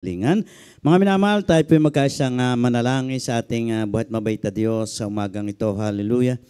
Lingan. Mga minamahal, tayo po magkaisang manalangin sa ating buhat mabait na Diyos sa umagang ito. Hallelujah.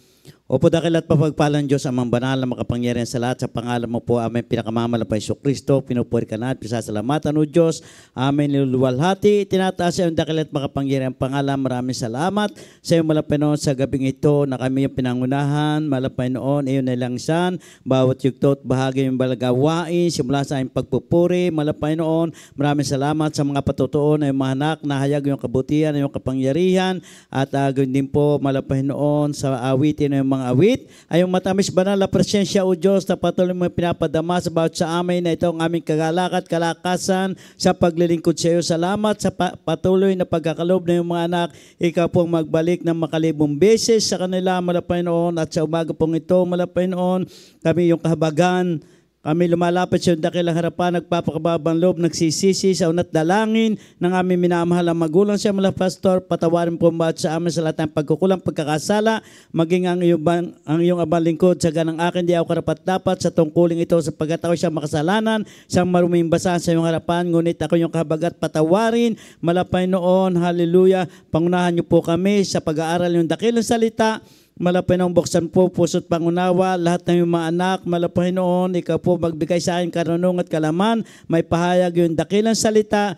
Opo dakil at papagpalang Diyos ang banal na makapangyarihan sa lahat. Sa pangalan mo po, aming pinakamamala pa Iso Kristo. Pinupuri ka na at pisasalamatan o Diyos. Amin niluluwalhati. Tinataas sa iyong dakil at makapangyarihan pangalan. Maraming salamat sa iyong malapay noon sa gabing ito na kami yung pinangunahan. Malapay noon, iyon na langsan. Bawat yugto at bahagi yung balagawain. Simula sa aming pagpupuri. Malapay noon, maraming salamat sa mga patutuon na yung mga anak na hayag yung kabutihan, yung kapangyarihan. At din po malapay noon sa awitin na yung mga awit, ay yung matamis banal na presensya o Diyos na patuloy mo pinapadama sa bawat sa amin na ito ang aming kagalakat, kalakasan sa paglilingkod sa iyo. Salamat sa patuloy na pagkakalob na yung mga anak. Ikaw pong magbalik ng makalibong beses sa kanila malapay noon at sa umaga pong ito malapay noon kami yung kahabagan. Kami lumalapit sa iyong dakilang harapan, nagpapakababang loob, nagsisisi sa unat dalangin ng aming minamahal ang magulang siya mula pastor. Patawarin po bawat sa amin sa lahat ng pagkukulang, pagkakasala, maging ang iyong abang lingkod sa ganang akin, di ako karapat-dapat sa tungkuling ito sapagkat ako siyang makasalanan, siyang maruming basahan sa iyong harapan, ngunit ako yung kahabagat patawarin, malapay noon, hallelujah, pangunahan niyo po kami sa pag-aaral yung dakilang salita. Malapay noon, buksan po puso't pangunawa, lahat ng mga anak, malapay noon, ikaw po magbigay sa akin karunong at kalaman, may pahayag yung dakilang salita,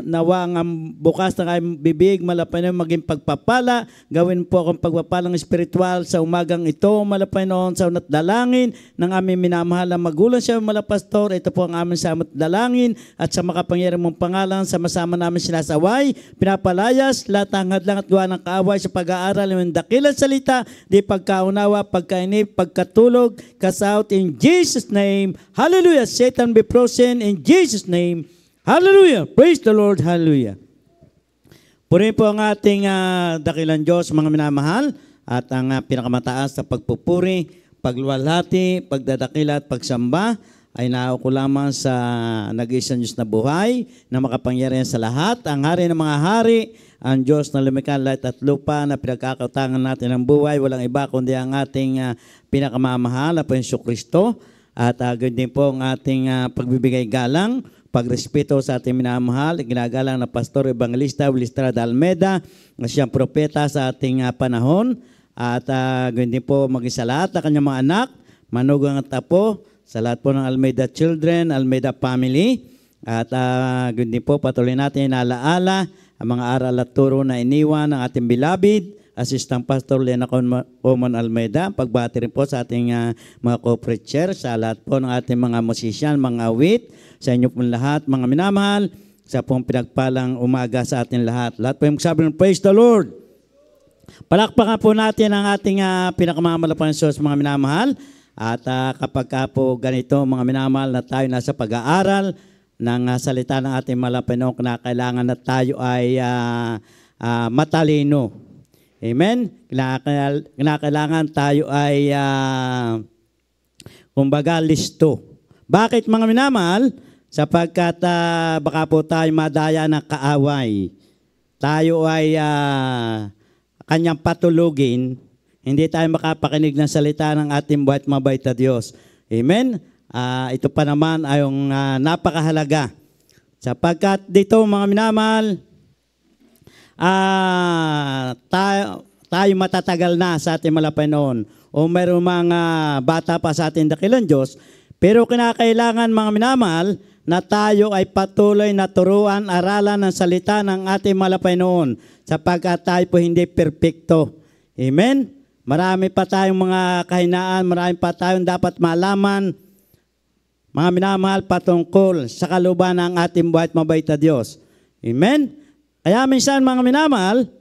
nawa ang bukas ng aming bibig, malapay noon, maging pagpapala, gawin po akong pagpapalang espiritual sa umagang ito, malapay noon, sa unat dalangin ng aming minamahal na magulang siya, malapastor, ito po ang aming samot dalangin, at sa makapangyarihan mong pangalan, sama-sama namin sinasaway, pinapalayas, lahat ng hadlang at gawa ng kaaway sa pag-aaral ng dakilang salita, di pagkaunawa, pagkainip, pagkatulog, cast out in Jesus' name. Hallelujah. Satan be frozen in Jesus' name. Hallelujah. Praise the Lord. Hallelujah. Purihin po ang ating dakilang Diyos, mga minamahal, at ang pinakamataas na pagpupuri, pagluwalhati, pagdadakila at pagsamba ay nauko lamang sa nag-iisang Diyos na buhay na makapangyarihan sa lahat, ang hari ng mga hari, ang Diyos na lumikha langit at lupa na pinagkakautangan natin ng buhay, walang iba kundi ang ating pinakamamahal na po Iso Kristo. At ganyan din po ang ating pagbibigay galang, pagrespeto sa ating minamahal, ginagalang na Pastor Evangelista Willistrada Almeida, na siyang propeta sa ating panahon. At ganyan din po maging sa lahat ng kanyang mga anak, manugang at apo, sa lahat po ng Almeida Children, Almeida Family. At ganyan din po patuloy natin inaalaala ang mga aral at turo na iniwan ng ating beloved Assistant Pastor Lena Coman Almeida. Pagbati rin po sa ating mga co-preacher, sa lahat po ng ating mga musician, mga awit, sa inyo pong lahat, mga minamahal, sa pong pinagpalang umaga sa ating lahat. Lahat po yung magsabi ng praise the Lord. Palakpakan po natin ang ating pinakamamalapan Diyos, mga minamahal. At kapag po ganito, mga minamahal, na tayo nasa pag-aaral ng salita ng ating malapinong, kinakailangan na tayo ay matalino. Amen? Kinakailangan tayo ay kumbaga listo. Bakit mga minamahal? Sapagkat baka po tayo madaya ng kaaway. Tayo ay kanyang patulugin, hindi tayo makapakinig ng salita ng ating buhat mabait na Diyos. Amen? Ito pa naman ay yung napakahalaga. Sapagkat dito mga minamahal, tayo matatagal na sa ating malapay noon. O mayroong mga bata pa sa ating dakilang Diyos. Pero kinakailangan mga minamahal na tayo ay patuloy na turuan, aralan ng salita ng ating malapay noon. Sapagkat tayo po hindi perfecto. Amen? Marami pa tayong mga kahinaan, marami pa tayong dapat malaman, mga minamahal, patungkol sa kaluban ng ating buhat mabait na Diyos. Amen? Kaya minsan mga minamahal,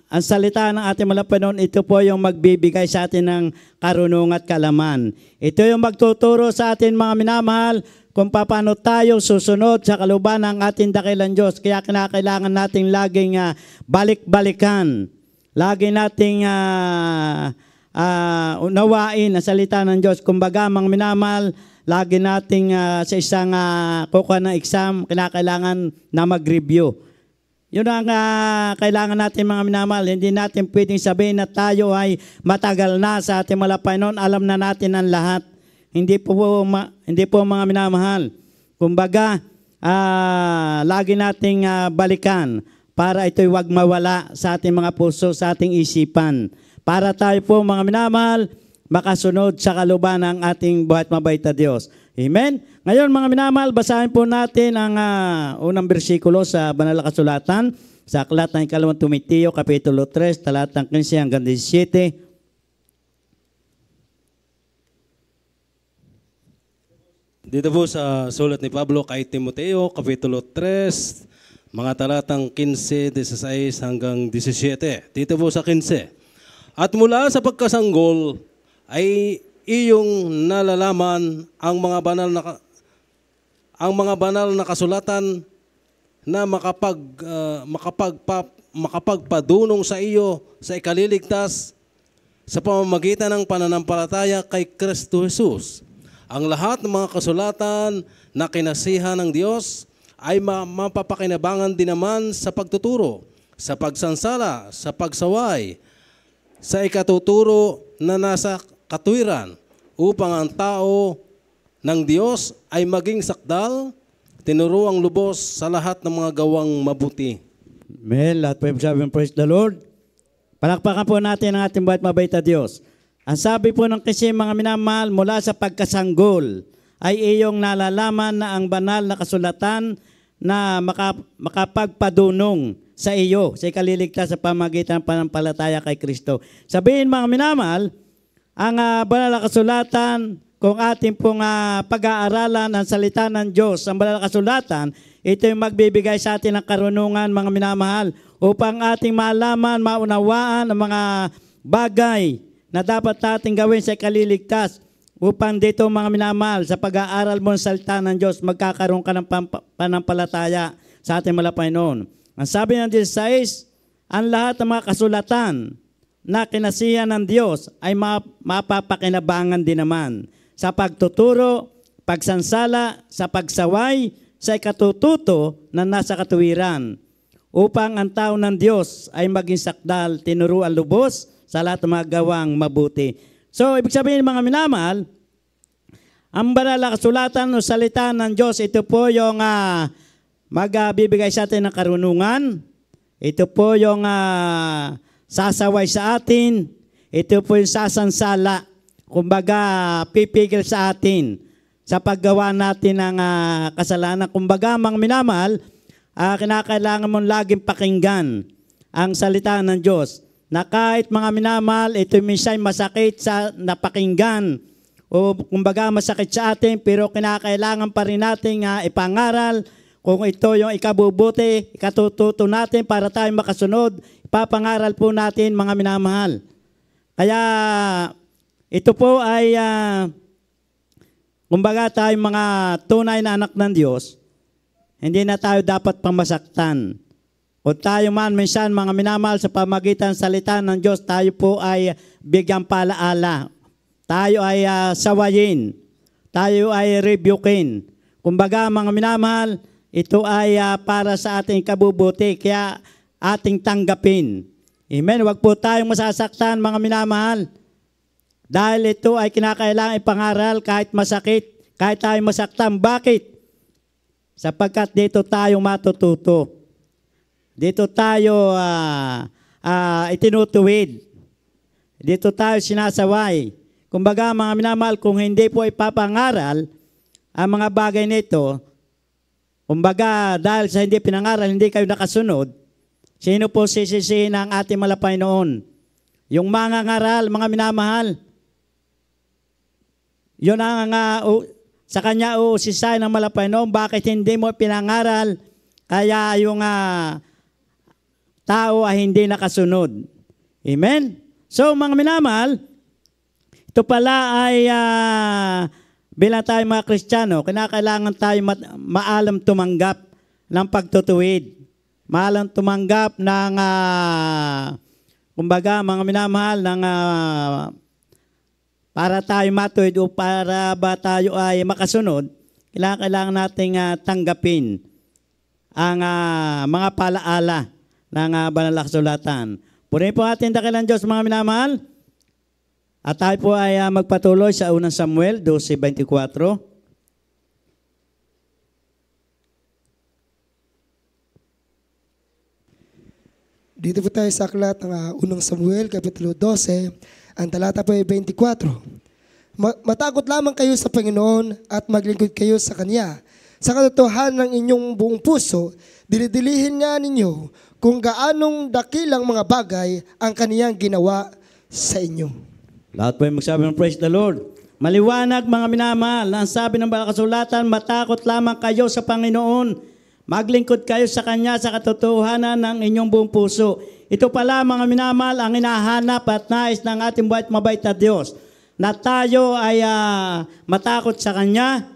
ang salita ng ating malapay noon, ito po yung magbibigay sa atin ng karunungan at kalaman. Ito yung magtuturo sa atin mga minamahal kung paano tayo susunod sa kaluban ng ating dakilang Diyos. Kaya kinakailangan nating laging balik-balikan. Lagi nating unawain ang salita ng Diyos. Kumbaga, mga minamahal, lagi nating sa isang kukuha ng exam, kinakailangan na mag-review. Yun ang kailangan natin mga minamahal. Hindi natin pwedeng sabihin na tayo ay matagal na sa ating malapay noon. Alam na natin ang lahat. Hindi po mga minamahal. Kumbaga, lagi nating balikan para ito'y wag mawala sa ating mga puso, sa ating isipan. Para tayo po mga minamahal, makasunod sa kalooban ng ating buhat mabait na Diyos. Amen? Ngayon mga minamahal, basahin po natin ang unang bersikulo sa Banal na Kasulatan, sa aklat ng ikalawang Timoteo, Kapitulo 3, talatang 15 hanggang 17. Dito po sa sulat ni Pablo kay Timoteo, Kapitulo 3, mga talatang 15, 16 hanggang 17. Dito po sa 15. At mula sa pagkasanggol ay iyong nalalaman ang mga banal na kasulatan na makapagpadunong sa iyo sa ikaliligtas sa pamamagitan ng pananampalataya kay Kristo Jesus. Ang lahat ng mga kasulatan na kinasihan ng Diyos ay mapapakinabangan din naman sa pagtuturo, sa pagsansala, sa pagsaway, sa ikatuturo na nasa katuwiran, upang ang tao ng Diyos ay maging sakdal, tinuruang lubos sa lahat ng mga gawang mabuti. Amen. Lahat po sabi, praise the Lord. Palakpakan po natin ang ating buhat mabait na Diyos. Ang sabi po ng kasi mga minamahal, mula sa pagkasanggol ay iyong nalalaman na ang banal na kasulatan na makapagpadunong sa iyo, sa ikaliligtas sa pamagitan ng panampalataya kay Kristo. Sabihin mga minamahal, ang banal na kasulatan, kung ating pong pag-aaralan ang salita ng Diyos, ang banal na kasulatan, ito yung magbibigay sa atin ng karunungan mga minamahal upang ating malaman, maunawaan ang mga bagay na dapat natin gawin sa ikaliligtas upang dito mga minamahal, sa pag-aaral mo ng salita ng Diyos, magkakaroon ka ng panampalataya sa ating malapay noon. Ang sabi ng 16, ang lahat ng mga kasulatan na kinasihan ng Diyos ay mapapakinabangan din naman sa pagtuturo, pagsansala, sa pagsaway, sa ikatututo na nasa katuwiran, upang ang tao ng Diyos ay maging sakdal, tinuruan lubos sa lahat ng mga gawang mabuti. So, ibig sabihin mga minamahal, ang banal na kasulatan o salita ng Diyos, ito po yung magbibigay sa atin ng karunungan. Ito po yung sasaway sa atin. Ito po yung sasansala. Kumbaga, pipigil sa atin sa paggawa natin ng kasalanan. Kumbaga, mga minamahal, kinakailangan mong laging pakinggan ang salita ng Diyos. Na kahit mga minamahal, ito minsan masakit sa napakinggan. O kumbaga, masakit sa atin, pero kinakailangan pa rin natin ipangaral. Kung ito yung ikabubuti, ikatututo natin para tayo makasunod, ipapangaral po natin mga minamahal. Kaya ito po ay, kumbaga tayo mga tunay na anak ng Diyos, hindi na tayo dapat pamasaktan. O tayo man minsan mga minamahal sa pamagitan salita ng Diyos, tayo po ay bigyang palaala. Tayo ay sawayin. Tayo ay rebukin. Kumbaga mga minamahal, ito ay para sa ating kabubuti, kaya ating tanggapin. Amen. Huwag po tayong masasaktan mga minamahal. Dahil ito ay kinakailangan ipangaral kahit masakit, kahit tayo masaktan. Bakit? Sapagkat dito tayo matututo. Dito tayo itinutuwid. Dito tayo sinasaway. Kumbaga mga minamahal, kung hindi po ipapangaral ang mga bagay nito, kumbaga, dahil sa hindi pinangaral, hindi kayo nakasunod, sino po sisisihin ang ating malapay noon? Yung mga ngaral, mga minamahal. Yun ang sa kanya sisihin ng malapay noon, bakit hindi mo pinangaral, kaya yung tao ay hindi nakasunod. Amen? So, mga minamahal, ito pala ay bilang tayo mga Kristiyano, kinakailangan tayo maalam tumanggap ng pagtutuwid. Maalam tumanggap ng, kumbaga, mga minamahal, ng, para tayo matuwid o para ba tayo ay makasunod, kailangan nating tanggapin ang mga palaala ng banal na kasulatan. Purihin po ating dakilang Diyos, mga minamahal. At tayo po ay magpatuloy sa unang Samuel 12:24. Dito po tayo sa aklat ng 1 Samuel, Kapitulo 12, ang talata po ay 24. Matakot lamang kayo sa Panginoon at maglingkod kayo sa Kanya. Sa katotohanan ng inyong buong puso, dilidilihin nga ninyo kung gaanong dakilang mga bagay ang Kaniyang ginawa sa inyo. Lahat po ay magsabi ng praise the Lord. Maliwanag mga minamahal, ang sabi ng banal na kasulatan, matakot lamang kayo sa Panginoon. Maglingkod kayo sa Kanya sa katotohanan ng inyong buong puso. Ito pala mga minamahal ang hinahanap at nais ng ating buhay at mabait na Diyos. Na tayo ay matakot sa Kanya,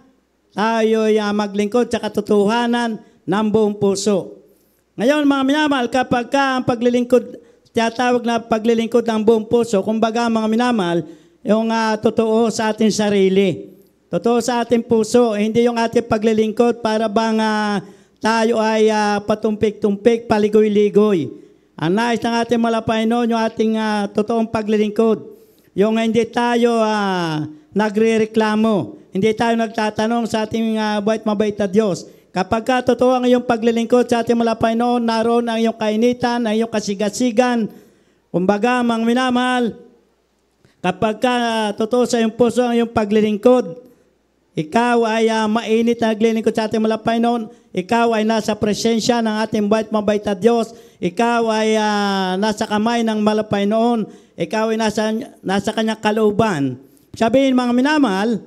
tayo ay maglingkod sa katotohanan ng buong puso. Ngayon mga minamahal, kapag ang paglilingkod, tinatawag na paglilingkod ng buong puso, kumbaga mga minamahal, yung totoo sa ating sarili. Totoo sa ating puso, hindi yung ating paglilingkod para bang tayo ay patumpik-tumpik, paligoy-ligoy. Ang nais ng ating Panginoon, yung ating totoong paglilingkod. Yung hindi tayo nagre-reklamo, hindi tayo nagtatanong sa ating buhay at mabait na Diyos. Kapag totoo ang iyong paglilingkod sa ating Panginoon, naroon ang iyong kainitan, ang iyong kasigasigan. Kumbaga, mga minamahal, kapag totoo sa iyong puso ang iyong paglilingkod, ikaw ay mainit na naglilingkod sa ating Panginoon, ikaw ay nasa presensya ng ating buhay at mabait na Diyos, ikaw ay nasa kamay ng Panginoon, ikaw ay nasa kanyang kalooban. Sabihin mga minamahal,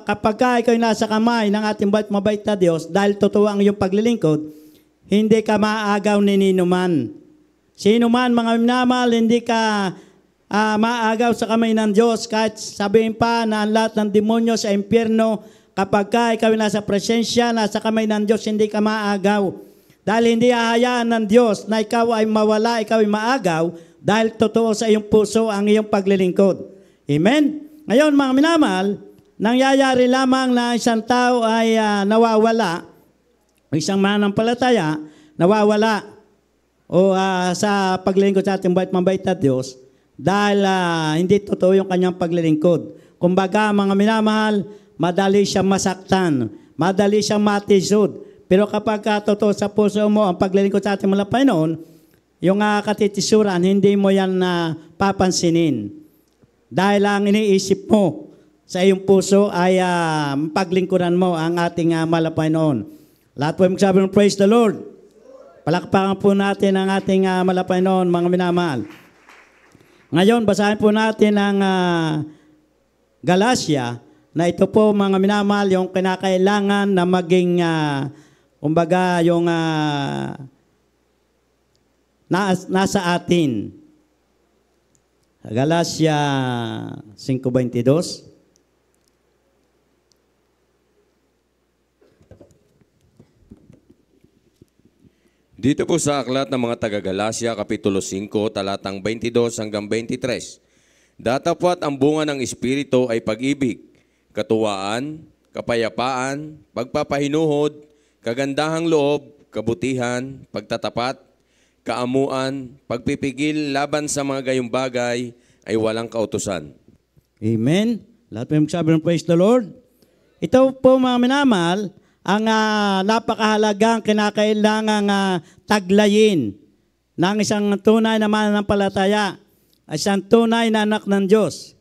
kapag ikaw ay nasa kamay ng ating buhay at mabait na Diyos, dahil totoo ang iyong paglilingkod, hindi ka maaagaw ni ninuman. Sino man mga minamahal, hindi ka maagaw sa kamay ng Diyos, kahit sabihin pa na ang lahat ng demonyo sa impyerno, kapag ikaw ay nasa presensya, nasa kamay ng Diyos, hindi ka maagaw. Dahil hindi hahayaan ng Diyos na ikaw ay mawala, ikaw ay maagaw, dahil totoo sa iyong puso ang iyong paglilingkod. Amen? Ngayon mga minamahal, nangyayari lamang na isang tao ay nawawala, isang mananampalataya, nawawala, o sa paglilingkod sa ating buhay at mabait na Diyos, dahil hindi totoo yung kanyang paglilingkod. Kumbaga mga minamahal, madali siyang masaktan, madali siyang matisod. Pero kapag totoo sa puso mo ang paglilingkod sa ating Panginoon, yung katitisuran, hindi mo yan papansinin. Dahil ang iniisip mo sa iyong puso ay paglingkuran mo ang ating Panginoon. Lahat po yung magsabi ng praise the Lord. Palakpakan po natin ang ating Panginoon, mga minamahal. Ngayon, basahin po natin ang Galatia, na ito po mga minamahal, yung kinakailangan na maging, kumbaga, yung nasa atin. Galatia 5:22. Dito po sa aklat ng mga taga-Galacia, Kapitulo 5, talatang 22 hanggang 23. Datapwat ang bunga ng Espiritu ay pag-ibig, katuwaan, kapayapaan, pagpapahinuhod, kagandahang loob, kabutihan, pagtatapat, kaamuan, pagpipigil laban sa mga gayong bagay ay walang kautusan. Amen. Lahat po yung magsabi ng praise the Lord. Ito po mga minamahal, ang napakahalagang kinakailangang taglayin ng isang tunay na mananampalataya, isang tunay na anak ng Diyos.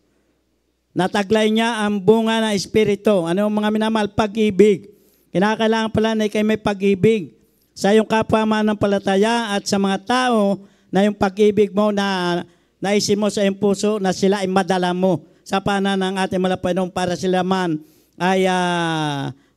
Nataglay niya ang bunga ng Espiritu. Ano mga minamahal? Pag-ibig. Kinakailangan pala na ikay may pag-ibig sa iyong kapwa mananampalataya at sa mga tao na yung pag-ibig mo na naisip mo sa iyong puso na sila ay madala mo sa panan ng ating Panginoon para sila man ay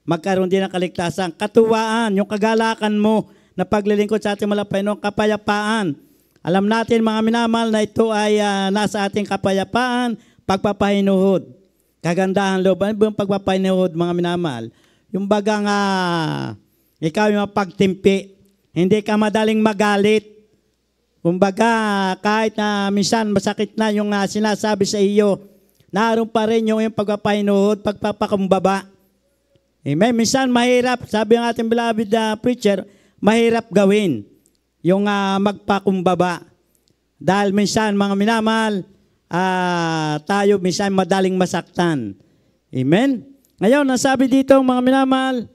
magkaroon din ng kaligtasan. Katuwaan, yung kagalakan mo na paglilingkod sa ating Panginoon, kapayapaan. Alam natin mga minamahal na ito ay nasa ating kapayapaan, pagpapahinuhod. Kagandahan loob. Ano ba yung pagpapahinuhod mga minamahal? Yung bagang ikaw yung pagtimpi. Hindi ka madaling magalit. Kumbaga kahit na minsan masakit na yung sinasabi sa iyo, naroon pa rin yung pagpapahinuhod, pagpapakumbaba. Amen. Minsan mahirap, sabi ng ating beloved preacher, mahirap gawin yung magpakumbaba. Dahil minsan mga minamahal, tayo minsan madaling masaktan. Amen. Ngayon, nasabi dito mga minamahal,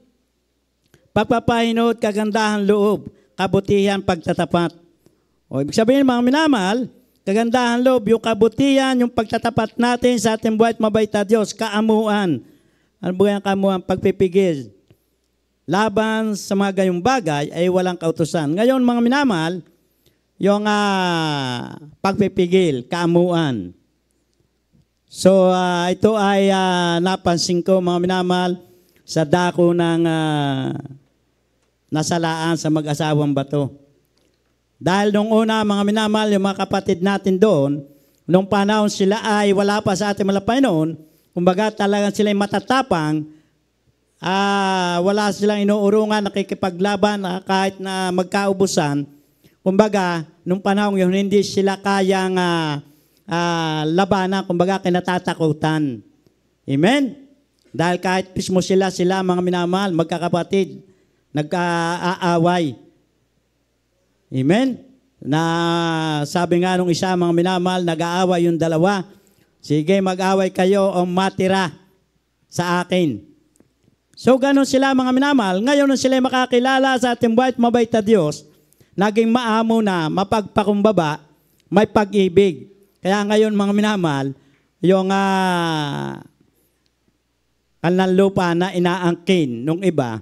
pagpapahinod, kagandahan loob, kabutihan, pagtatapat. O ibig sabihin mga minamahal, kagandahan loob, yung kabutihan, yung pagtatapat natin sa ating buhay at mabait na Diyos, kaamuan. Ano ba yung kaamuan? Pagpipigil. Laban sa mga gayong bagay ay walang kautusan. Ngayon mga minamahal, yung pagpipigil, kaamuan. So ito ay napansin ko mga minamahal sa dako ng nasalaan sa mag-asawang bato. Dahil nung una mga minamahal, yung mga kapatid natin doon, nung panahon sila ay wala pa sa ating malapay noon, kumbaga talagang sila ay matatapang, wala silang inuurungan, nakikipaglaban kahit na magkaubusan. Kumbaga, nung panahon yun, hindi sila kayang labanan, kumbaga kinatatakutan. Amen? Dahil kahit mismo sila mga minamahal, magkakapatid, nagkaaway. Amen? Na sabi nga nung isa, mga minamahal, nag-aaway yung dalawa. Sige, mag-away kayo o matira sa akin. So, ganun sila mga minamahal. Ngayon, nung sila makakilala sa ating buhay at mabait na Diyos, naging maamo na, mapagpakumbaba, may pag-ibig. Kaya ngayon mga minamahal, yung kanlang lupa na inaangkin nung iba,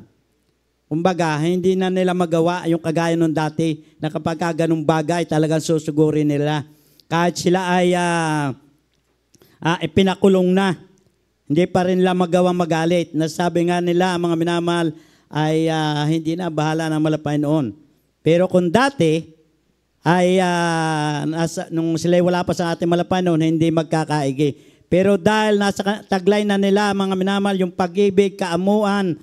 kumbaga, hindi na nila magawa yung kagaya nung dati na kapag ganung bagay talagang susugurin nila. Kahit sila ay ipinakulong na, hindi pa rin nila magawa magalit. Nasabi nga nila, mga minamahal, ay hindi na bahala ng malapay noon. Pero kung dati, ay nung sila wala pa sa ating malapay noon, hindi magkakaigi. Pero dahil nasa taglay na nila, mga minamahal, yung pag-ibig, kaamuan,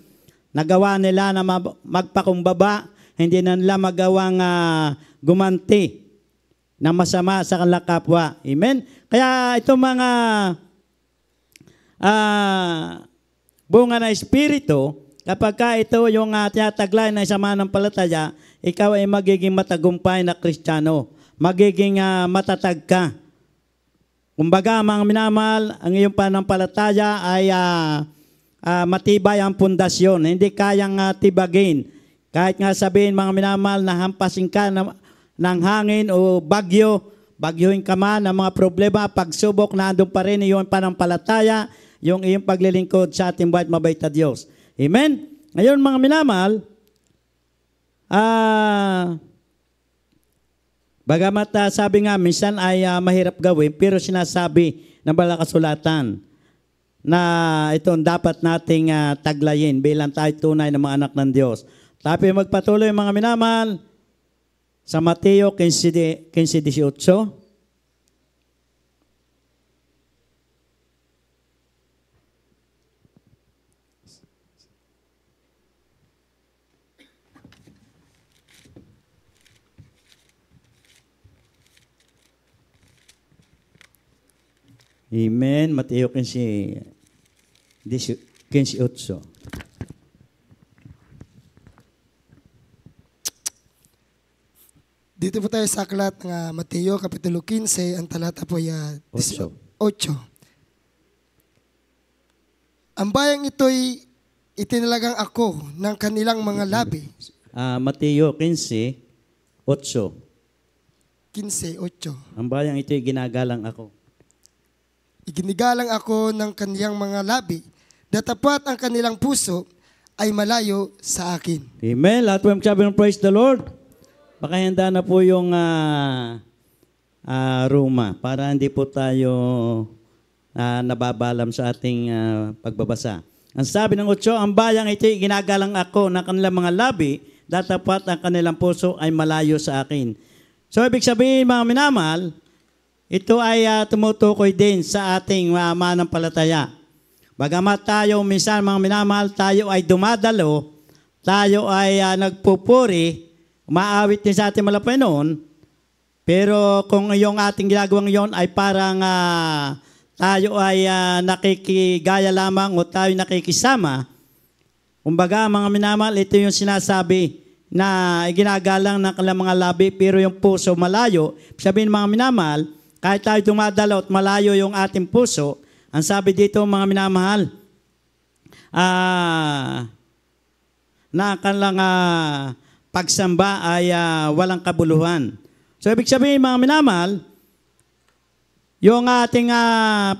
nagawa nila na magpakumbaba, hindi na nila magawang gumanti na masama sa kanilang kapwa. Amen? Kaya itong mga bunga na Espiritu, kapag ka ito yung tinataglay na isama ng palataya, ikaw ay magiging matagumpay na Kristiyano. Magiging matatag ka. Kumbaga, mga minamahal, ang iyong pananampalataya ay matibay ang pundasyon. Hindi kayang tibagin. Kahit nga sabihin, mga minamahal, na hampasin ka ng hangin o bagyohin ka man ng mga problema, pagsubok, nandun pa rin iyong pananampalataya, yung iyong paglilingkod sa ating buhay at mabait na Diyos. Amen? Ngayon, mga minamahal, bagamat sabi nga, minsan ay mahirap gawin, pero sinasabi ng banal na kasulatan na ito dapat nating taglayin bilang tayo tunay na mga anak ng Diyos. Tapi magpatuloy mga minamahal sa Mateo 15:18. Amen. Mateo 15:18. Dito po tayo sa aklat ng Mateo, Kapitulo 15, ang talata po ay 18. Ang bayang ito'y itinalagang ako ng kanilang mga labi. Mateo 15:8. 15:8. Ang bayang ito'y ginagalang ako. Iginigalang ako ng kaniyang mga labi, datapat ang kanilang puso ay malayo sa akin. Amen. Lahat po yung sabi ng praise the Lord. Pakahanda na po yung Roma para hindi po tayo nababalam sa ating pagbabasa. Ang sabi ng 8, ang bayang ito'y ginagalang ako ng kanilang mga labi, datapat ang kanilang puso ay malayo sa akin. So ibig sabihin mga minamahal, ito ay tumutukoy din sa ating mananampalataya. Bagamat tayo minsan mga minamahal, tayo ay dumadalo, tayo ay nagpupuri, umaawit din sa ating malapay noon, pero kung yung ating ginagawang yon ay parang tayo ay nakikigaya lamang o tayo nakikisama, kumbaga mga minamahal, ito yung sinasabi na ginagalang ng kanilang mga labi pero yung puso malayo. Sabihin mga minamahal, kahit tayo dumadalo at malayo yung ating puso, ang sabi dito mga minamahal, na kanilang pagsamba ay walang kabuluhan. So ibig sabihin mga minamahal, yung ating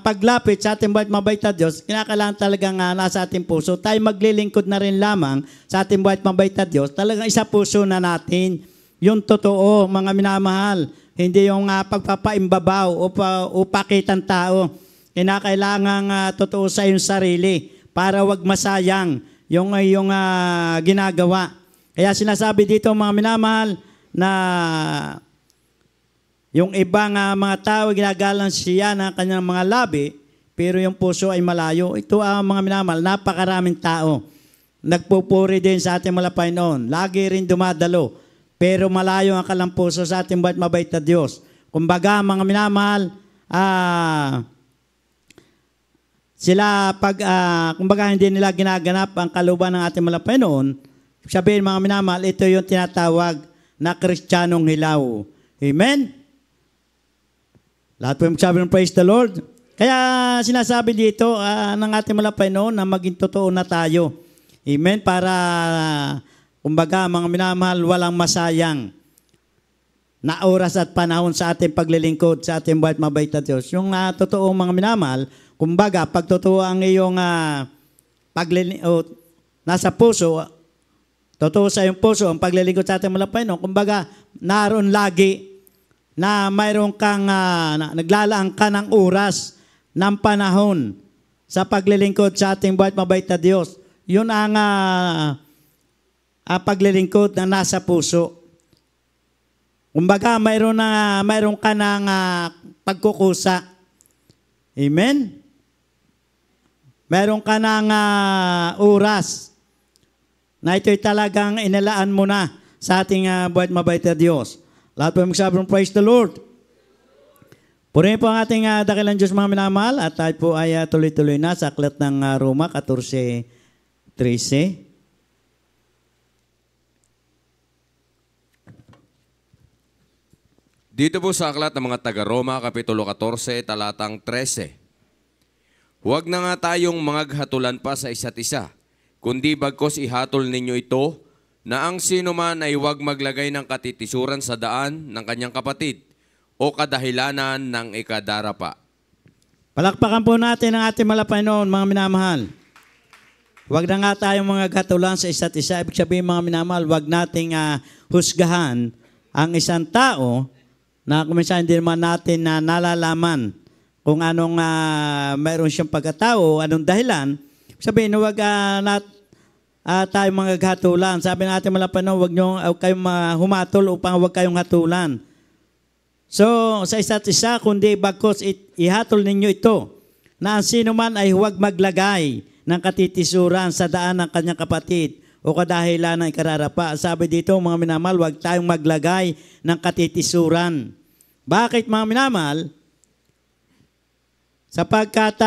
paglapit sa ating mabait na Diyos, kinakailangan talagang nasa ating puso. Tayo maglilingkod na rin lamang sa ating mabait na Diyos. Talagang isa puso na natin. Yung totoo, mga minamahal. Hindi yung pagpapaimbabaw o pakitang tao. Kinakailangan totoo sa iyong sarili para wag masayang yung ginagawa. Kaya sinasabi dito mga minamahal na yung ibang mga tao ginagalang siya ng kanyang mga labi, pero yung puso ay malayo. Ito mga minamahal, napakaraming tao. Nagpupuri din sa ating malapay noon. Lagi rin dumadalo. Pero malayo ang kalang puso sa ating mabait na Diyos. Kumbaga mga minamahal, sila kumbaga hindi nila ginaganap ang kalooban ng ating malapay noon. Sabihin mga minamahal, ito yung tinatawag na Kristiyanong hilaw. Amen? Lahat po yung sabi ng praise the Lord. Kaya sinasabi dito ng ating malapay noon na maging totoo na tayo. Amen? Para, kumbaga mga minamahal, walang masayang na oras at panahon sa ating paglilingkod sa ating mabait na Diyos. Yung totoo mga minamahal, kumbaga, pag totoo ang iyong nasa puso, totoo sa iyong puso, ang paglilingkod sa ating malapay noon, kumbaga, naroon lagi na mayroon kang, naglalaan ka ng oras, ng panahon sa paglilingkod sa ating mabait na Diyos. Yun ang paglilingkod na nasa puso. Kumbaga, mayroon ka ng pagkukusa. Amen? Mayroon ka ng oras na ito'y talagang inalaan mo na sa ating mabait na Diyos. Lahat po magsabi ng praise the Lord. Purihin po ang ating dakilang Diyos mga minamahal at tayo po ay tuloy-tuloy na sa aklat ng Roma 14:13. Dito po sa aklat ng mga taga-Roma, Kapitulo 14, talatang 13. Huwag na nga tayong maghatulan pa sa isa't isa, kundi bagkos ihatol ninyo ito na ang sino man ay huwag maglagay ng katitisuran sa daan ng kanyang kapatid o kadahilanan ng ikadarapa. Palakpakan po natin ang ating malapay noon, mga minamahal. Huwag na nga tayong maghatulan sa isa't isa. Ibig sabihin mga minamahal, huwag nating husgahan ang isang tao na kuminsan hindi naman natin nalalaman kung anong mayroon siyang pagkatao, anong dahilan. Sabihin, huwag tayo mga hatulan. Sabi natin malapay noon, huwag kayong humatol upang huwag kayong hatulan. So, sa isa't isa, kundi bagkos ihatol ninyo ito, na ang sino man ay huwag maglagay ng katitisuran sa daan ng kanyang kapatid o kadahilan ng ikararapa. Sabi dito, mga minamahal, huwag tayong maglagay ng katitisuran. Bakit, mga minamahal? Sapagkat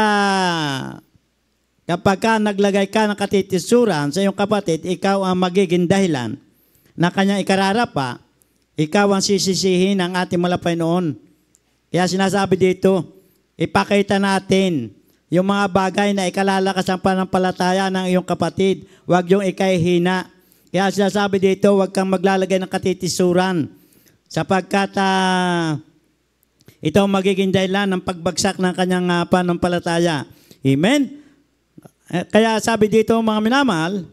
kapag naglagay ka ng katitisuran sa iyong kapatid, ikaw ang magiging dahilan na kanyang ikararapa, ikaw ang sisisihin ng ating malapay noon. Kaya sinasabi dito, ipakita natin yung mga bagay na ikalalakas ang panampalataya ng iyong kapatid. Huwag yung ikaihina. Kaya sinasabi dito, huwag kang maglalagay ng katitisuran sapagkat ito ang magiging dahilan ng pagbagsak ng kanyang panampalataya. Amen? Kaya sabi dito mga minamahal,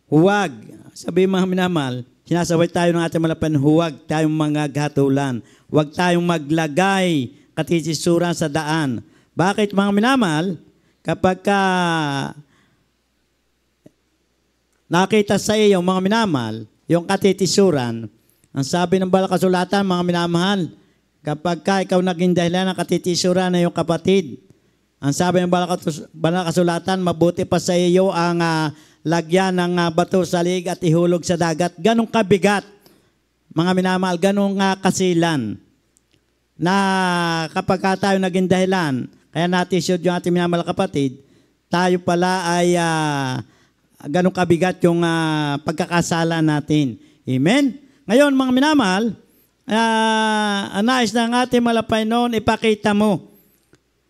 huwag, sabi mga minamahal, sinasaway tayo ng ating malapan, huwag tayong mga hatulan. Huwag tayong maglagay katitisuran sa daan. Bakit mga minamahal? Kapag nakita sa iyo mga minamahal, yung katitisuran, ang sabi ng Banal na Kasulatan, mga minamahal, kapag ikaw naging dahilan ng katitisuran na iyong kapatid, ang sabi ng Banal na Kasulatan, mabuti pa sa iyo ang lagyan ng bato sa liig at ihulog sa dagat. Ganong kabigat, mga minamahal, ganong kasilan, na kapag tayo naging dahilan, kaya natisod yung ating minamahal kapatid, tayo pala ay ganong kabigat yung pagkakasala natin. Amen? Ngayon, mga minamahal, nais ng ating malapay noon, ipakita mo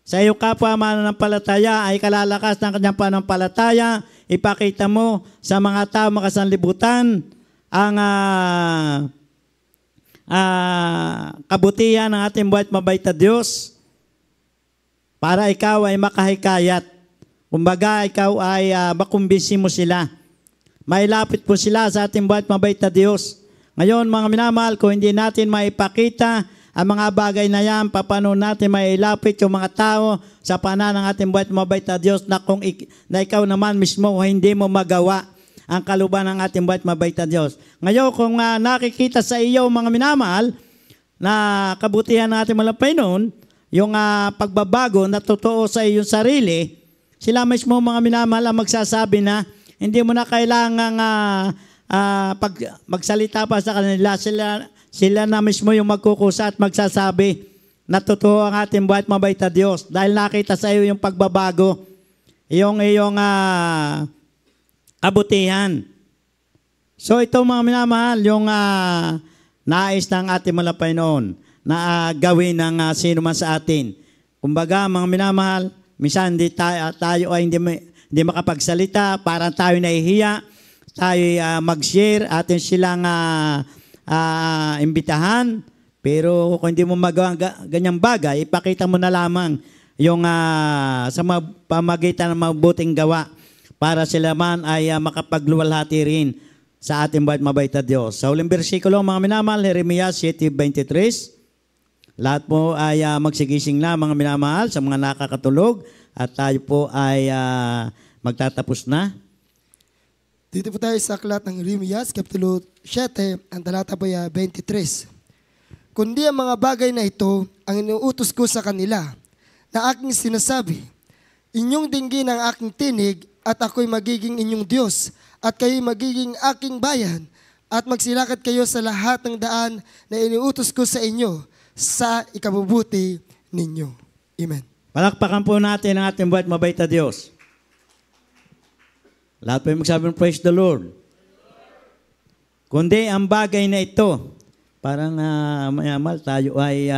sa iyong kapwa mananampalataya ay kalalakas ng kanyang pananampalataya. Ipakita mo sa mga tao makasanlibutan ang kabutihan ng ating buhay at mabait na Diyos para ikaw ay makahikayat. Kumbaga, ikaw ay makumbinsi mo sila. Mailapit po sila sa ating buhay at mabait na Diyos. Ngayon, mga minamahal, kung hindi natin maipakita ang mga bagay na yan, paano natin mailapit yung mga tao sa pana ng ating buhay at mabait na Diyos na kung na ikaw naman mismo hindi mo magawa ang kaluban ng ating buhay at mabait na Diyos. Ngayon, kung nakikita sa iyo, mga minamahal, na kabutihan ng ating malapay noon, yung pagbabago na totoo sa iyong sarili, sila mismo, mga minamahal, ang magsasabi na hindi mo na kailangang magsalita pa sa kanila. Sila na mismo yung magkukusa at magsasabi na totoo ang ating buhay at mabait na Diyos dahil nakita sa iyo yung pagbabago, yung iyong kabutihan. So ito, mga minamahal, yung nais ng ating malapay noon na gawin ng sino man sa atin. Kumbaga, mga minamahal, minsan tayo ay hindi makapagsalita, parang tayo nahihiya, tayo mag-share, atin silang imbitahan, pero kung hindi mo magawa ganyang bagay, ipakita mo na lamang yung sa pamagitan ng mabuting gawa para sila man ay makapagluwalhati rin sa ating buhay at mabait na Diyos. Sa huling bersikulo, mga minamahal, Jeremias 7:23, lahat po ay magsigising na, mga minamahal, sa mga nakakatulog, at tayo po ay magtatapos na. Dito po tayo sa aklat ng Jeremias, Kapitulo 7, ang talata po ay 23. Kundi ang mga bagay na ito ang inuutos ko sa kanila, na aking sinasabi, inyong dinggin ang aking tinig, at ako'y magiging inyong Diyos, at kayo'y magiging aking bayan, at magsilakad kayo sa lahat ng daan na inuutos ko sa inyo, sa ikabubuti ninyo. Amen. Palakpakan po natin ang ating buhay at mabait na Diyos. Lahat po yung magsabi ng praise the Lord. Kundi ang bagay na ito, parang mayamal tayo ay,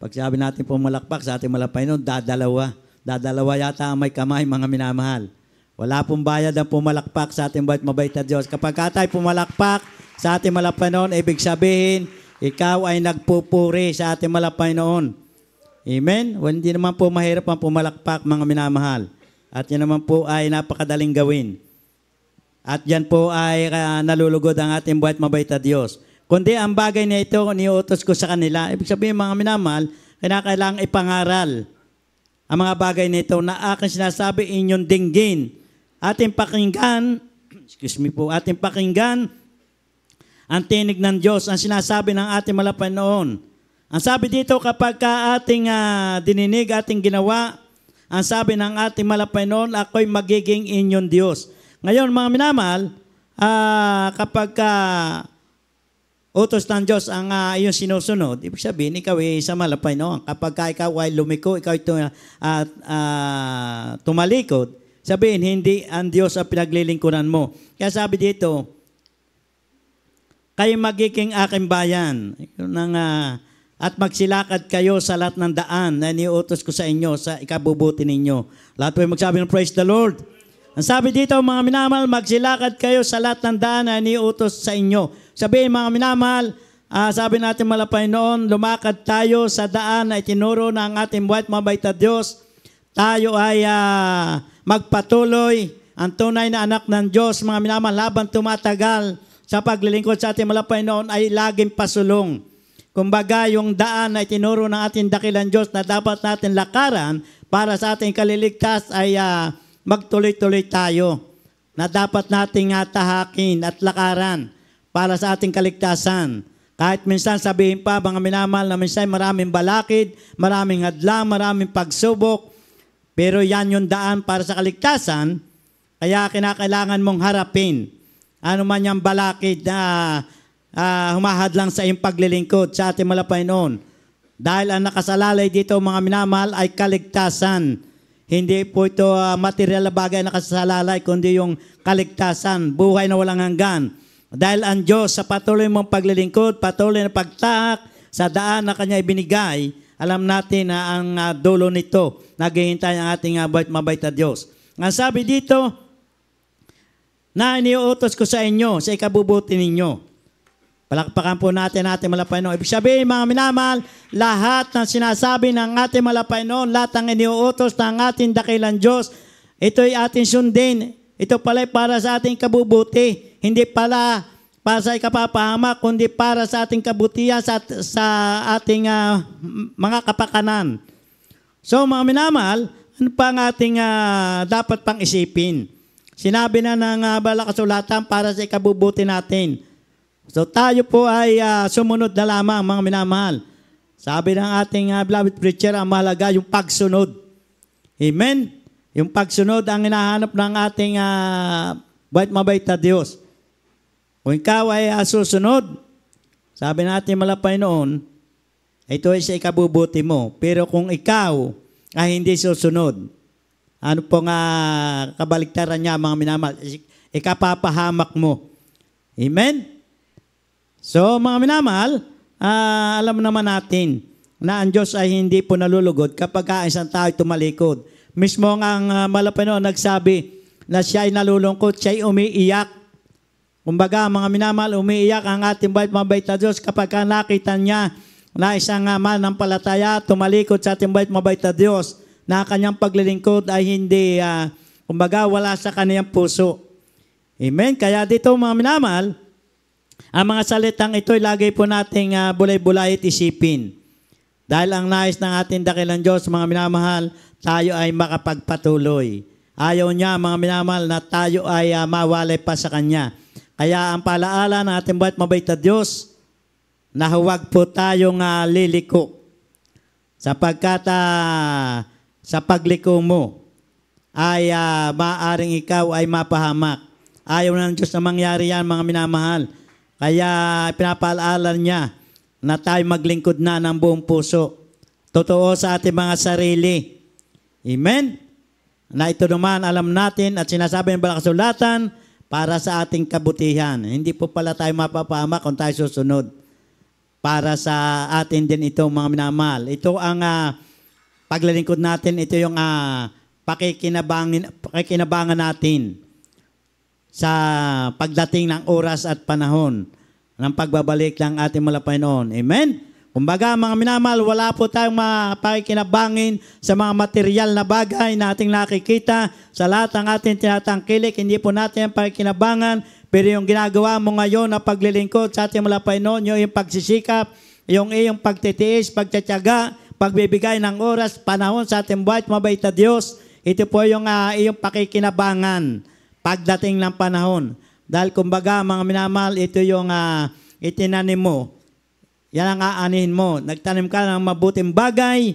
pagsabi natin po malakpak sa ating malapay noon, dadalawa. Dadalawa yata ang may kamay, mga minamahal. Wala pong bayad ang pumalakpak sa ating buhay at mabait na Diyos. Kapag tayo pumalakpak sa ating malapay noon, ibig sabihin, ikaw ay nagpupuri sa ating malapay noon. Amen? Hindi naman po mahirap ang pumalakpak, mga minamahal. At yan naman po ay napakadaling gawin. At yan po ay nalulugod ang ating buhay at mabait na Diyos. Kundi ang bagay na ito, niuutos ko sa kanila. Ibig sabihin, mga minamahal, kailangang ipangaral ang mga bagay na ito na aking sinasabi, inyong dinggin. Ating pakinggan, ating pakinggan ang tinig ng Diyos, ang sinasabi ng ating malapay noon. Ang sabi dito, kapag ating dininig, ating ginawa, ang sabi ng ating malapay noon, ako'y magiging inyong Diyos. Ngayon, mga minamahal, kapag utos ng Diyos ang iyong sinusunod, ibig sabihin, ikaw ay sa malapay noon. Kapag ikaw ay lumiko, ikaw ay tumalikod, sabihin, hindi ang Diyos ang pinaglilingkuran mo. Kaya sabi dito, kayo magiging aking bayan. At magsilakad kayo sa lahat ng daan na iniutos ko sa inyo sa ikabubuti ninyo. Lahat po yung magsabi ng praise the Lord. Ang sabi dito, mga minamahal, magsilakad kayo sa lahat ng daan na iniutos sa inyo. Sabihin, mga minamahal, sabi natin malapay noon, lumakad tayo sa daan na itinuro ng ating buhay at mabait na Diyos. Tayo ay magpatuloy ang tunay na anak ng Diyos, mga minamahal, habang tumatagal sa paglilingkod sa ating malapay noon ay laging pasulong. Kumbaga, yung daan na itinuro ng ating dakilang Diyos na dapat natin lakaran para sa ating kaliligtas ay magtuloy-tuloy tayo na dapat nating tahakin at lakaran para sa ating kaligtasan. Kahit minsan sabihin pa, mga minamahal, na minsan maraming balakid, maraming hadlang, maraming pagsubok, pero yan yung daan para sa kaligtasan, kaya kinakailangan mong harapin. Ano man yung balakid na humahadlang sa iyong paglilingkod sa ating malapay noon. Dahil ang nakasalalay dito, mga minamahal, ay kaligtasan. Hindi po ito material na bagay na nakasalalay, kundi yung kaligtasan, buhay na walang hanggan. Dahil ang Diyos sa patuloy mong paglilingkod, patuloy na pagtahak sa daan na Kanya ibinigay, alam natin na ang dulo nito, naghihintay ang ating mabait na Diyos. Ang sabi dito, na iniuutos ko sa inyo, sa ikabubuti ninyo. Palakpakan po natin ating malapay noon. Ibig sabihin, mga minamahal, lahat ng sinasabi ng ating malapay noon, lahat ng iniuutos ng ating dakilang Diyos, ito'y ating sundin. Ito pala'y para sa ating kabubuti. Hindi pala para sa ikapapahamak, kundi para sa ating kabutihan, sa ating mga kapakanan. So, mga minamahal, ano pa ang ating dapat pang isipin? Sinabi na ng balakasulatan para sa ikabubuti natin. So tayo po ay sumunod na lamang, mga minamahal. Sabi ng ating beloved preacher, ang mahalaga yung pagsunod. Amen? Yung pagsunod ang hinahanap ng ating mabait na Diyos. Kung ikaw ay susunod, sabi natin malapay noon, ito ay sa ikabubuti mo. Pero kung ikaw ay hindi susunod, ano pong kabaliktaran niya, mga minamahal? Ikapapahamak mo. Amen? So, mga minamahal, alam naman natin na ang Diyos ay hindi po nalulugod kapag isang tao ay tumalikod. Mismo ang malapay noon nagsabi na siya ay nalulungkot, siya ay umiiyak. Kumbaga, mga minamahal, umiiyak ang ating mabait na Diyos kapag nakita niya na isang mananampalataya tumalikod sa ating mabait na Diyos na kanyang paglilingkod ay hindi, kumbaga, wala sa kanyang puso. Amen? Kaya dito, mga minamahal, ang mga salitang ito'y lagi po nating bulay-bulay at isipin. Dahil ang nais ng ating dakilang Diyos, mga minamahal, tayo ay makapagpatuloy. Ayaw niya, mga minamahal, na tayo ay mawalay pa sa Kanya. Kaya ang paalaala ng ating mabait na Diyos, na huwag po tayong liliko. Sapagkat sa pagliko mo, ay maaaring ikaw ay mapahamak. Ayaw ng Diyos na mangyari yan, mga minamahal. Kaya pinapaalaala niya na tayo maglingkod na ng buong puso. Totoo sa ating mga sarili. Amen? Na ito naman alam natin at sinasabi ng balakasulatan para sa ating kabutihan. Hindi po pala tayo mapapahamak kung tayo susunod. Para sa atin din ito, mga minamahal. Ito ang paglilingkod natin. Ito yung pakikinabangan natin sa pagdating ng oras at panahon ng pagbabalik ng ating malapay noon. Amen? Kumbaga, mga minamahal, wala po tayong mapakikinabangin sa mga material na bagay na ating nakikita sa lahat ng ating tinatangkilik. Hindi po natin pakikinabangan, pero yung ginagawa mo ngayon na paglilingkod sa ating malapay noon, yung pagsisikap, yung iyong pagtitiis, pagtsatsaga, pagbibigay ng oras, panahon sa ating mabait na Diyos, ito po yung iyong pakikinabangan pagdating ng panahon. Dahil kumbaga, mga minamahal, ito yung itinanim mo. Yan ang aanihin mo. Nagtanim ka ng mabuting bagay,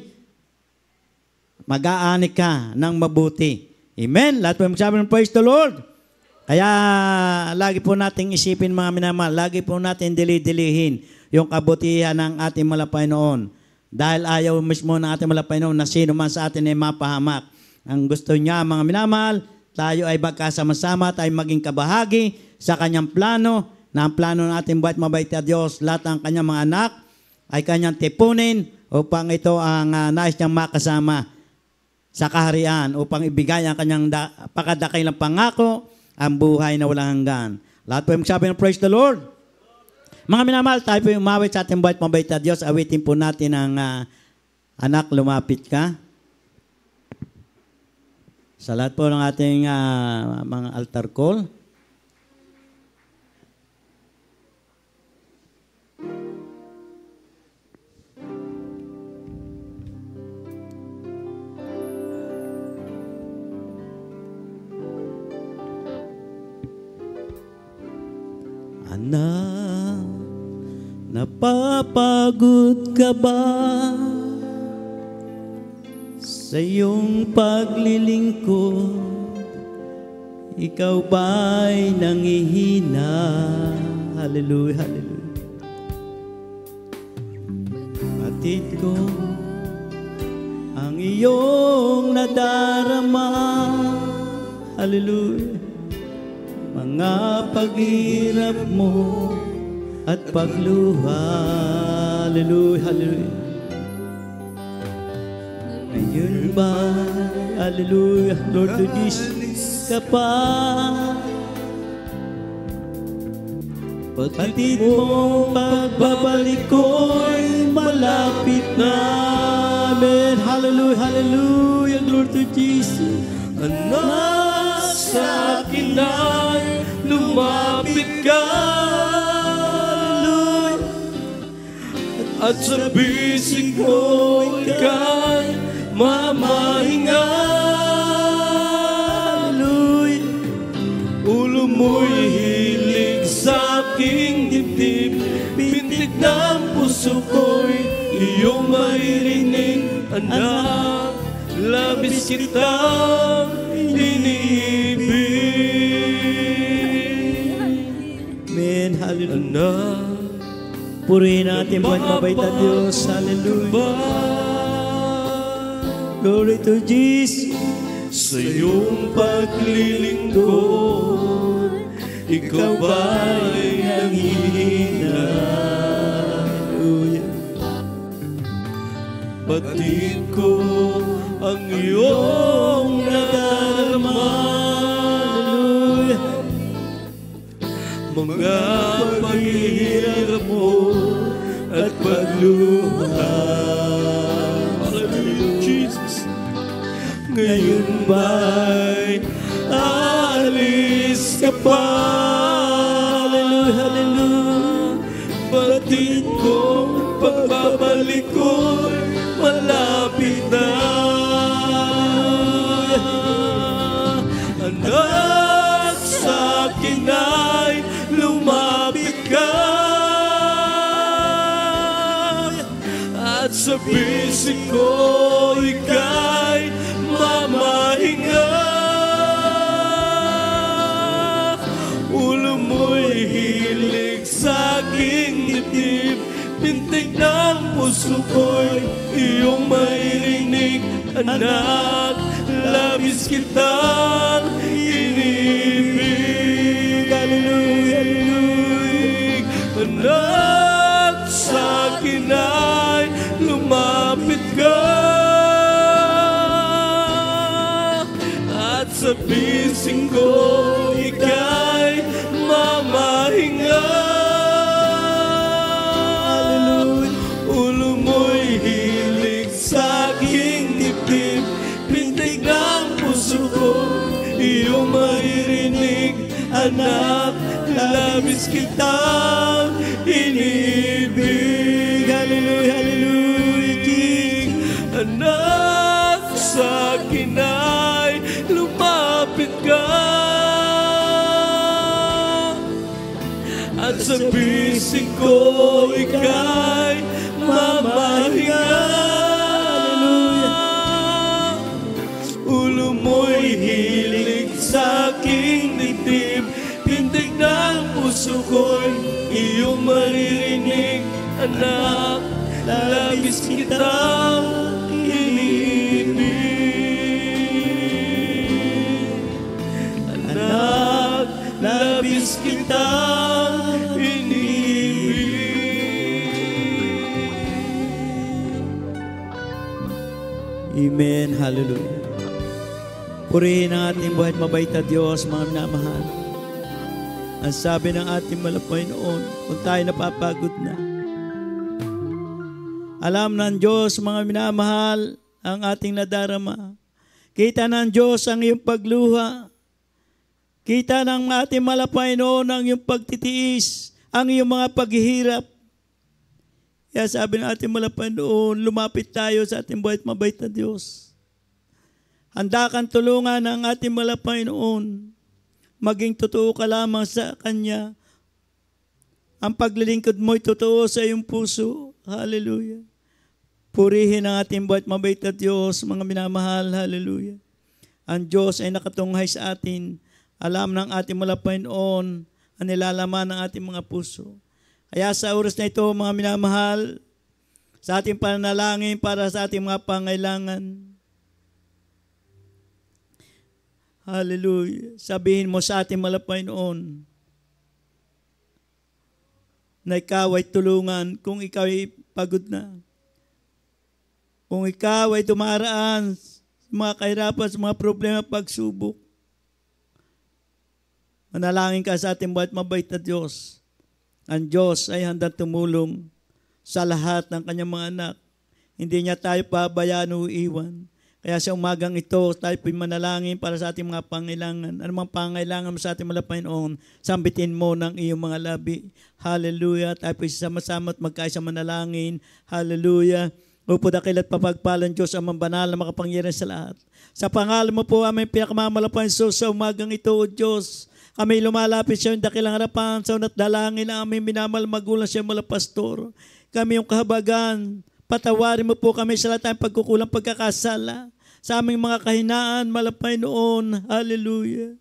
mag-aani ka ng mabuti. Amen? Lahat po magsabi ng praise the Lord. Kaya lagi po nating isipin, mga minamahal, lagi po natin dili-dilihin yung kabutihan ng ating malapay noon. Dahil ayaw mismo ng ating malapay noon na sino man sa atin ay mapahamak. Ang gusto niya, mga minamahal, tayo ay magkasama-sama, tayo maging kabahagi sa kanyang plano, na ang plano ng ating mabait na Diyos, lahat ng kanyang mga anak ay kanyang tipunin upang ito ang nais niyang makasama sa kaharian, upang ibigay ang kanyang pakadakilang pangako, ang buhay na walang hanggan. Lahat po yung sabi ng praise the Lord. Mga minamahal, tayo po yung umawit sa ating mabait na Diyos. Awitin po natin ang anak, lumapit ka. Sa lahat po ng ating mga altar call. Anak, napapagod ka ba sa iyong paglilingkod? Ikaw ba'y nangihina? Hallelujah, hallelujah. Batid ko ang iyong nadarama. Hallelujah. Mga paghirap mo at pagluha. Hallelujah, hallelujah. Yun ba? Hallelujah. Lord Jesus ka pa. Patid mong pagbabalik ko'y malapit na. Amen. Hallelujah. Hallelujah. Lord Jesus. Anak, sa akin ay lumapit ka. At sa bisig ko ika'y mamahinga. Ulo mo'y hilig sa aking dibdib, bintig ng puso ko'y iyong maririnig. Anak, labis kitang inibig. Amen. Hallelujah. Anak, Purihin natin buwan mabait na Diyos. Hallelujah. Glory to Jesus. sa iyong paglilingkod, ikaw ba'y nanghihina? Batid ko ang iyong nadarama, mga paghihirap mo at pagluha. Hallelujah, Jesus. Ngayon ba'y aalis ka pa? Hallelujah, hallelujah. Batid ko, pagbabalik ko'y malapit na. Anak, sa akin ay lumapit ka, at sa bisig ko ika'y mamahinga. Ulo mo'y hilig sa aking dibdib, pintig ng puso ko'y iyong maririnig. Anak, labis kitang inibig. Hallelujah, hallelujah. Anak, sa akin ay lumapit ka, at sa bisig ko ika'y mamahinga. Ulo mo'y hilig sa aking dibdib, pintig ng puso ko iyong maririnig. Anak, labis kitang inibig. Hallelujah, hallelujah, King. Anak, sa akin ay lumapit ka, at sa bisig ko ika'y mamahinga. Ulo mo'y hilig sa aking dibdib, pintig ng puso ko'y iyong maririnig. Anak, labis kitang inibig. Anak, labis kitang inibig. Amen. Hallelujah. Purihin ang ating buhay at mabait na Diyos, mga minamahal. Ang sabi ng ating malapay noon, kung tayo napapagod na, alam ng Diyos, mga minamahal, ang ating nadarama. Kita ng Diyos ang iyong pagluha. Kita ng ating malapay noon ang iyong pagtitiis, ang iyong mga paghihirap. Kaya sabi ng ating malapay noon, lumapit tayo sa ating buhay at mabait na Diyos. Handa kang tulungan ng ating malapay noon. Maging totoo ka lamang sa Kanya. Ang paglilingkod mo'y totoo sa iyong puso. Hallelujah. Purihin ang ating buhay at mabait na Diyos, mga minamahal. Hallelujah. Ang Diyos ay nakatunghay sa atin. Alam ng ating malapay noon ang nilalaman ng ating mga puso. Kaya sa oras na ito, mga minamahal, sa ating pananalangin para sa ating mga pangailangan, hallelujah. Sabihin mo sa ating malapay noon na ikaw ay tulungan kung ikaw ay pagod na. Kung ikaw ay dumaraan sa mga kahirapan, sa mga problema, pagsubok, manalangin ka sa ating buhat mabait na Diyos. Ang Diyos ay handang tumulong sa lahat ng kanyang mga anak. Hindi niya tayo pabayaan o iwan. Kaya sa umagang ito, tayo po'y manalangin para sa ating mga pangailangan. Anumang pangailangan mo sa ating mga Panginoon, sambitin mo ng iyong mga labi. Hallelujah. Tayo po'y sama-sama at magkaisa manalangin. Hallelujah. Upo dakil at papagpalan Diyos ang banal na makapangyarihan sa lahat. Sa pangalan mo po aming pinakamalapang Diyos sa umagang ito, O Diyos. Kami lumalapit sa iyong dakilang harapan sa unat dalangin na aming minamahal magulang sa iyong mga pastor. Kami yung kahabagan. Patawarin mo po kami sa lahat ng pagkukulang pagkakasala. Sa aming mga kahinaan, malapay noon. Hallelujah.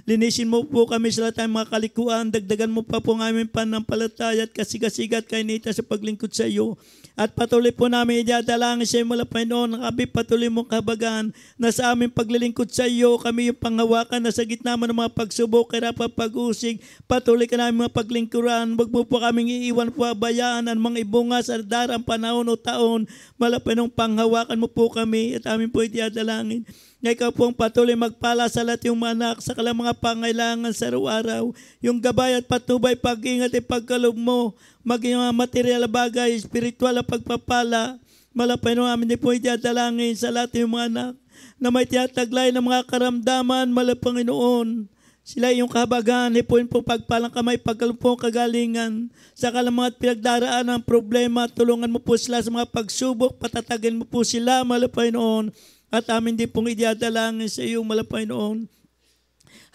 Linisin mo po kami sa lahat ng mga kalikuan. Dagdagan mo pa po ang aming panampalataya at kasiga-siga at kainita sa paglingkod sa iyo. At patuloy po namin idadalangin sa iyo, malapay noon. Kami patuloy mong kahabagan na sa aming paglilingkod sa iyo, kami yung panghawakan na sa gitna mo ng mga pagsubok, kaya pag-usig. Patuloy ka namin mga paglingkuran. Huwag mo po kaming iiwan po abayaan ang mga ibunga sa darang panahon o taon. Malapay noong panghawakan mo po kami at amin po idadalangin. Na ikaw pong patuloy magpala sa lahat yung mga anak sa kalang mga pangailangan sa araw-araw. Yung gabay at patnubay, pag-ingat at pagkaloob mo, maging mga material na bagay, spiritual na pagpapala. Malapay nung amin din po idadalangin sa lahat yung mga anak na may tiyataglay ng mga karamdaman, Panginoon. Sila yung kahabagan, hipuin po pagpalang kamay, pagkaloob po kagalingan. Sa kalang mga pinagdaraan ng problema, tulungan mo po sila sa mga pagsubok, patatagin mo po sila, Panginoon. At amin din pong idadalangin sa iyo, Panginoon.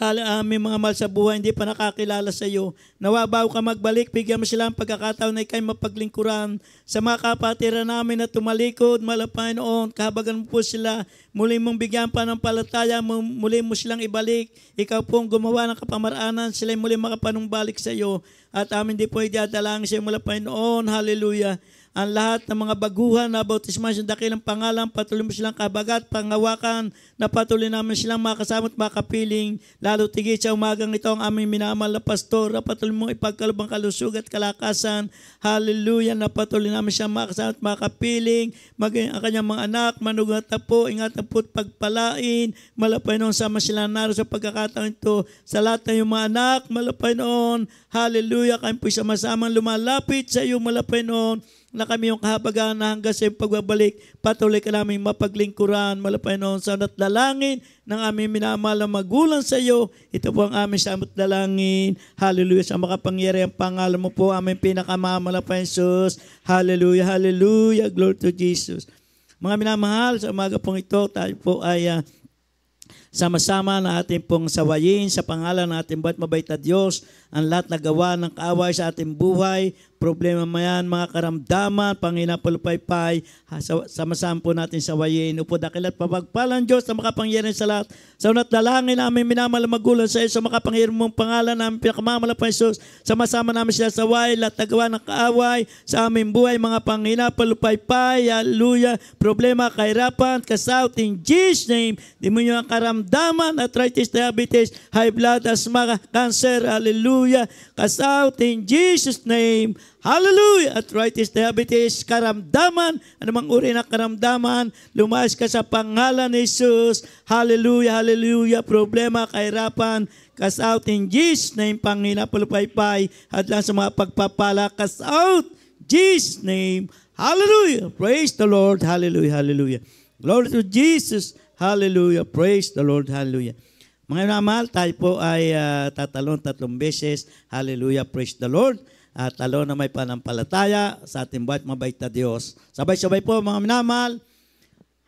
Aming mga mahal sa buhay, hindi pa nakakilala sa iyo. Nawabaw ka magbalik, bigyan mo sila ang pagkakataon na ikay mapaglingkuran. Sa mga kapatiran namin na tumalikod, Panginoon, kahabagan mo po sila. Muli mong bigyan pa ng palataya, muli mo silang ibalik. Ikaw pong gumawa ng kapamaraanan, sila muli makapanumbalik sa iyo. At amin din po idadalangin sa iyo, Panginoon. Hallelujah. Ang lahat ng mga baguhan na bautisman sa dakilang pangalan, patuloy mo silang kabagat, pangawakan, na patuloy namin silang makasama at makapiling. Lalo tigit sa umagang ito ang aming minamahal na pastor, na patuloy mong ipagkaloob ang kalusug at kalakasan. Hallelujah, na patuloy namin silang makasama at makapiling. Maging ang kanyang mga anak, manugat na po, ingatan po at pagpalain. Malapay noon, sama sila naro sa pagkakataon ito. Sa lahat ng iyong mga anak, malapay noon. Hallelujah, kayo po sama-sama lumalapit sa iyo, malapay noon. Na kami yung kahabagan na hanggang sa iyong pagbabalik, patuloy ka namin mapaglingkuran, malapay noon sa unat dalangin ng aming minamahal na magulang sa iyo. Ito po ang aming samot dalangin. Hallelujah, sa makapangyarihan pangalan mo po, aming pinakamamalapay Jesus. Hallelujah, hallelujah, glory to Jesus. Mga minamahal, sa umaga pong ito, tayo po ay sama-sama na ating pong sawayin sa pangalan ng ating buhat mabait na Diyos ang lahat na gawa ng kaaway sa ating buhay, problema mayan, mga karamdaman, Panginoon palupaypay, sama-sama po natin sawayin. Upo dakil at papagpalan Diyos na makapangyarihan sa lahat. Sa unat dalangin namin minamahal na magulang sa iyo, sa makapangyarihan mong pangalan namin pinakamamalapay Jesus, sama-sama namin sila saway, lahat na gawa ng kaaway sa aming buhay, mga Panginoon palupaypay, hallelujah, problema, kahirapan, kasaut, in Jesus' name, di mo nyo ang karamdaman, arthritis, diabetes, high blood, asthma, cancer, hallelujah, kasaut, in Jesus' name, hallelujah, arthritis, diabetes, karamdaman, anumang uri ng karamdaman, lumayas ka sa pangalan ni Jesus, hallelujah, hallelujah, problema, kahirapan, cast out in Jesus' name, Panginoon, palupaypay, at lang sa mga pagpapala, cast out, Jesus' name, hallelujah, praise the Lord, hallelujah, hallelujah, glory to Jesus, hallelujah, praise the Lord, hallelujah. Mga minamahal, tayo po ay tatalon 3 beses, hallelujah, praise the Lord, at talo na may panampalataya sa ating buhat mabait na Diyos. Sabay-sabay po mga minamahal.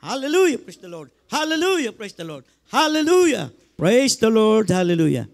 Hallelujah, praise the Lord. Hallelujah, praise the Lord. Hallelujah, praise the Lord. Hallelujah.